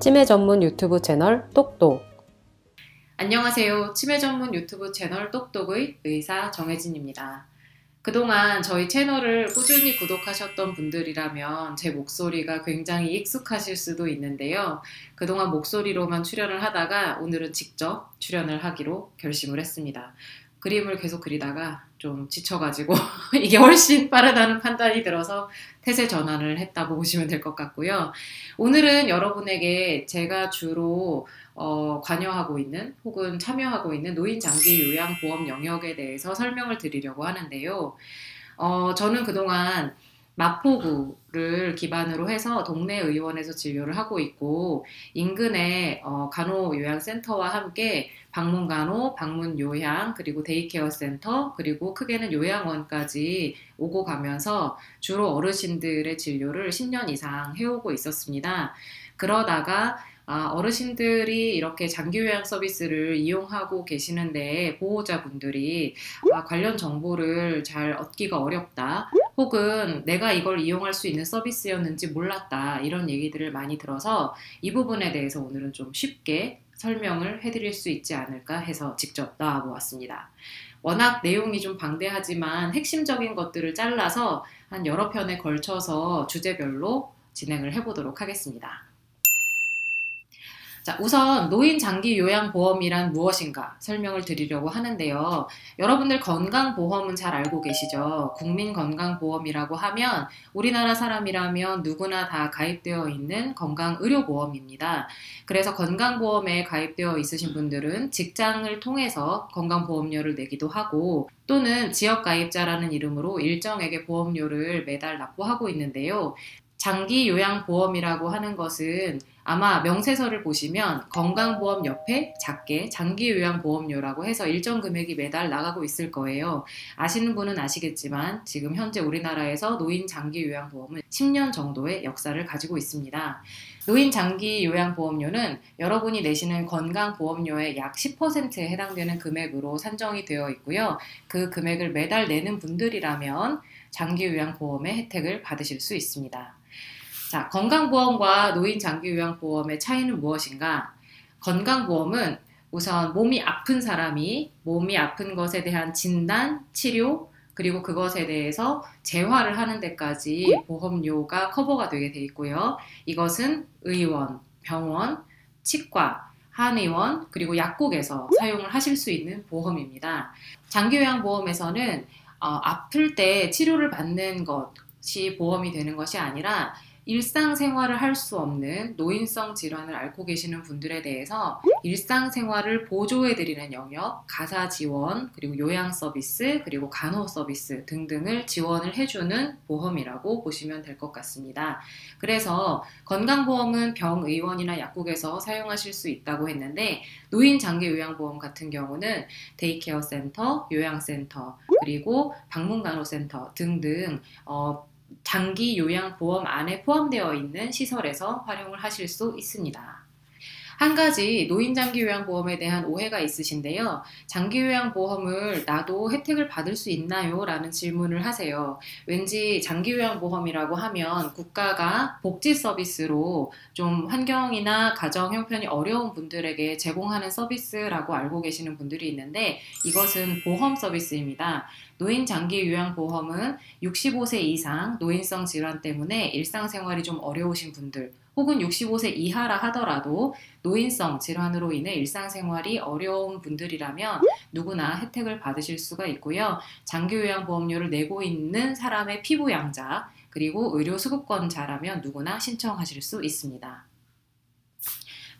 치매 전문 유튜브 채널 똑똑. 안녕하세요. 치매 전문 유튜브 채널 똑똑의 의사 정혜진입니다. 그동안 저희 채널을 꾸준히 구독하셨던 분들이라면 제 목소리가 굉장히 익숙하실 수도 있는데요. 그동안 목소리로만 출연을 하다가 오늘은 직접 출연을 하기로 결심을 했습니다. 그림을 계속 그리다가 좀 지쳐가지고 이게 훨씬 빠르다는 판단이 들어서 태세 전환을 했다고 보시면 될 것 같고요. 오늘은 여러분에게 제가 주로 관여하고 있는 혹은 참여하고 있는 노인장기요양보험 영역에 대해서 설명을 드리려고 하는데요. 저는 그동안 마포구를 기반으로 해서 동네 의원에서 진료를 하고 있고 인근의 간호요양센터와 함께 방문간호, 방문요양, 그리고 데이케어 센터, 그리고 크게는 요양원까지 오고 가면서 주로 어르신들의 진료를 10년 이상 해오고 있었습니다. 그러다가 어르신들이 이렇게 장기요양 서비스를 이용하고 계시는데 보호자분들이 관련 정보를 잘 얻기가 어렵다, 혹은 내가 이걸 이용할 수 있는 서비스였는지 몰랐다, 이런 얘기들을 많이 들어서 이 부분에 대해서 오늘은 좀 쉽게 설명을 해드릴 수 있지 않을까 해서 직접 나와보았습니다. 워낙 내용이 좀 방대하지만 핵심적인 것들을 잘라서 한 여러 편에 걸쳐서 주제별로 진행을 해보도록 하겠습니다. 자, 우선 노인장기요양보험이란 무엇인가 설명을 드리려고 하는데요. 여러분들 건강보험은 잘 알고 계시죠? 국민건강보험이라고 하면 우리나라 사람이라면 누구나 다 가입되어 있는 건강의료보험입니다. 그래서 건강보험에 가입되어 있으신 분들은 직장을 통해서 건강보험료를 내기도 하고 또는 지역가입자라는 이름으로 일정액의 보험료를 매달 납부하고 있는데요. 장기요양보험이라고 하는 것은 아마 명세서를 보시면 건강보험 옆에 작게 장기요양보험료라고 해서 일정 금액이 매달 나가고 있을 거예요. 아시는 분은 아시겠지만 지금 현재 우리나라에서 노인장기요양보험은 10년 정도의 역사를 가지고 있습니다. 노인장기요양보험료는 여러분이 내시는 건강보험료의 약 10%에 해당되는 금액으로 산정이 되어 있고요. 그 금액을 매달 내는 분들이라면 장기요양보험의 혜택을 받으실 수 있습니다. 자, 건강보험과 노인장기요양보험의 차이는 무엇인가? 건강보험은 우선 몸이 아픈 사람이 몸이 아픈 것에 대한 진단, 치료, 그리고 그것에 대해서 재활을 하는 데까지 보험료가 커버가 되게 돼 있고요. 이것은 의원, 병원, 치과, 한의원, 그리고 약국에서 사용을 하실 수 있는 보험입니다. 장기요양보험에서는 아플 때 치료를 받는 것이 보험이 되는 것이 아니라 일상생활을 할 수 없는 노인성 질환을 앓고 계시는 분들에 대해서 일상생활을 보조해드리는 영역, 가사지원, 그리고 요양서비스, 그리고 간호서비스 등등을 지원을 해주는 보험이라고 보시면 될 것 같습니다. 그래서 건강보험은 병의원이나 약국에서 사용하실 수 있다고 했는데 노인장기요양보험 같은 경우는 데이케어 센터, 요양센터, 그리고 방문간호센터 등등 장기요양보험 안에 포함되어 있는 시설에서 활용을 하실 수 있습니다. 한 가지 노인장기요양보험에 대한 오해가 있으신데요. 장기요양보험을 나도 혜택을 받을 수 있나요? 라는 질문을 하세요. 왠지 장기요양보험이라고 하면 국가가 복지 서비스로 좀 환경이나 가정 형편이 어려운 분들에게 제공하는 서비스라고 알고 계시는 분들이 있는데 이것은 보험 서비스입니다. 노인장기요양보험은 65세 이상 노인성 질환 때문에 일상생활이 좀 어려우신 분들, 혹은 65세 이하라 하더라도 노인성 질환으로 인해 일상생활이 어려운 분들이라면 누구나 혜택을 받으실 수가 있고요. 장기요양보험료를 내고 있는 사람의 피부양자, 그리고 의료수급권자라면 누구나 신청하실 수 있습니다.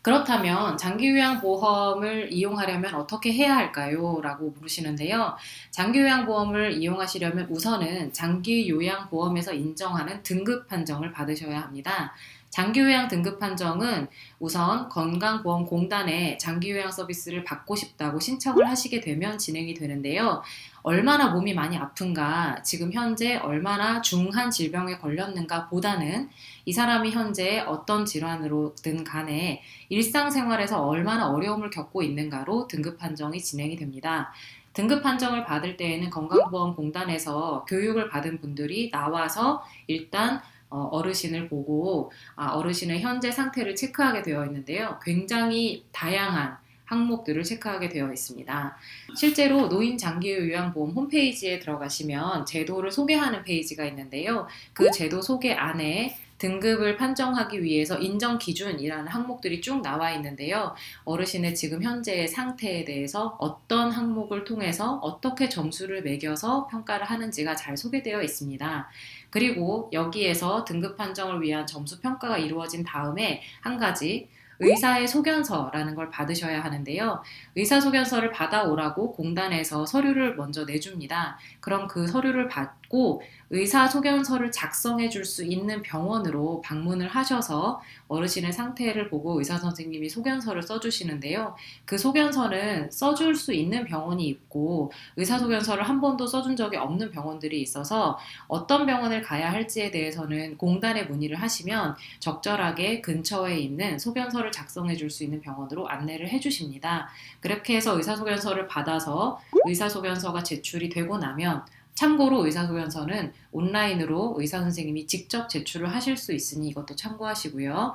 그렇다면 장기요양보험을 이용하려면 어떻게 해야 할까요? 라고 물으시는데요. 장기요양보험을 이용하시려면 우선은 장기요양보험에서 인정하는 등급 판정을 받으셔야 합니다. 장기요양 등급 판정은 우선 건강보험공단에 장기요양 서비스를 받고 싶다고 신청을 하시게 되면 진행이 되는데요. 얼마나 몸이 많이 아픈가, 지금 현재 얼마나 중한 질병에 걸렸는가 보다는 이 사람이 현재 어떤 질환으로든 간에 일상생활에서 얼마나 어려움을 겪고 있는가로 등급 판정이 진행이 됩니다. 등급 판정을 받을 때에는 건강보험공단에서 교육을 받은 분들이 나와서 일단 어르신을 보고 어르신의 현재 상태를 체크하게 되어 있는데요. 굉장히 다양한 항목들을 체크하게 되어 있습니다. 실제로 노인장기요양보험 홈페이지에 들어가시면 제도를 소개하는 페이지가 있는데요. 그 제도 소개 안에 등급을 판정하기 위해서 인정 기준이라는 항목들이 쭉 나와 있는데요. 어르신의 지금 현재의 상태에 대해서 어떤 항목을 통해서 어떻게 점수를 매겨서 평가를 하는지가 잘 소개되어 있습니다. 그리고 여기에서 등급 판정을 위한 점수 평가가 이루어진 다음에 한 가지 의사의 소견서라는 걸 받으셔야 하는데요. 의사 소견서를 받아오라고 공단에서 서류를 먼저 내줍니다. 그럼 그 서류를 받고 의사 소견서를 작성해 줄 수 있는 병원으로 방문을 하셔서 어르신의 상태를 보고 의사 선생님이 소견서를 써주시는데요. 그 소견서는 써줄 수 있는 병원이 있고 의사 소견서를 한 번도 써준 적이 없는 병원들이 있어서 어떤 병원을 가야 할지에 대해서는 공단에 문의를 하시면 적절하게 근처에 있는 소견서를 작성해 줄 수 있는 병원으로 안내를 해주십니다. 그렇게 해서 의사소견서를 받아서 의사소견서가 제출이 되고 나면 참고로 의사소견서는 온라인으로 의사선생님이 직접 제출을 하실 수 있으니 이것도 참고하시고요.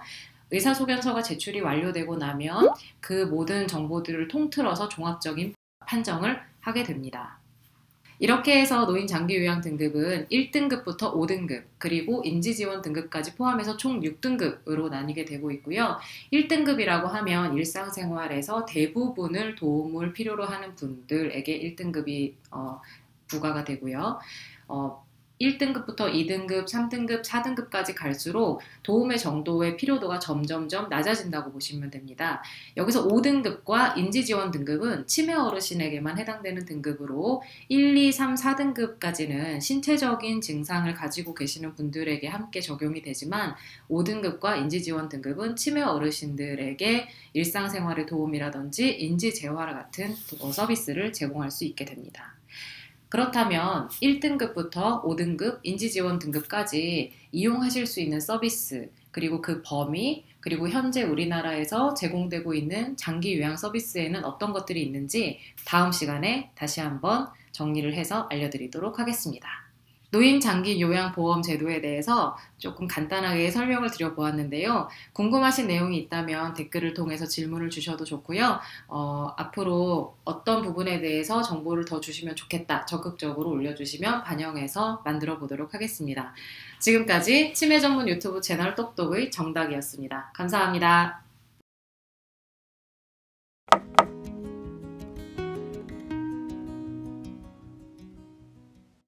의사소견서가 제출이 완료되고 나면 그 모든 정보들을 통틀어서 종합적인 판정을 하게 됩니다. 이렇게 해서 노인장기요양 등급은 1등급부터 5등급 그리고 인지지원 등급까지 포함해서 총 6등급으로 나뉘게 되고 있고요. 1등급이라고 하면 일상생활에서 대부분을 도움을 필요로 하는 분들에게 1등급이 부과가 되고요. 1등급부터 2등급, 3등급, 4등급까지 갈수록 도움의 정도의 필요도가 점점점 낮아진다고 보시면 됩니다. 여기서 5등급과 인지지원 등급은 치매 어르신에게만 해당되는 등급으로 1, 2, 3, 4등급까지는 신체적인 증상을 가지고 계시는 분들에게 함께 적용이 되지만 5등급과 인지지원 등급은 치매 어르신들에게 일상생활의 도움이라든지 인지재활 같은 서비스를 제공할 수 있게 됩니다. 그렇다면 1등급부터 5등급, 인지지원 등급까지 이용하실 수 있는 서비스, 그리고 그 범위, 그리고 현재 우리나라에서 제공되고 있는 장기 요양 서비스에는 어떤 것들이 있는지 다음 시간에 다시 한번 정리를 해서 알려드리도록 하겠습니다. 노인 장기 요양 보험 제도에 대해서 조금 간단하게 설명을 드려보았는데요. 궁금하신 내용이 있다면 댓글을 통해서 질문을 주셔도 좋고요. 앞으로 어떤 부분에 대해서 정보를 더 주시면 좋겠다 적극적으로 올려주시면 반영해서 만들어 보도록 하겠습니다. 지금까지 치매 전문 유튜브 채널 똑똑의 정닥이었습니다. 감사합니다.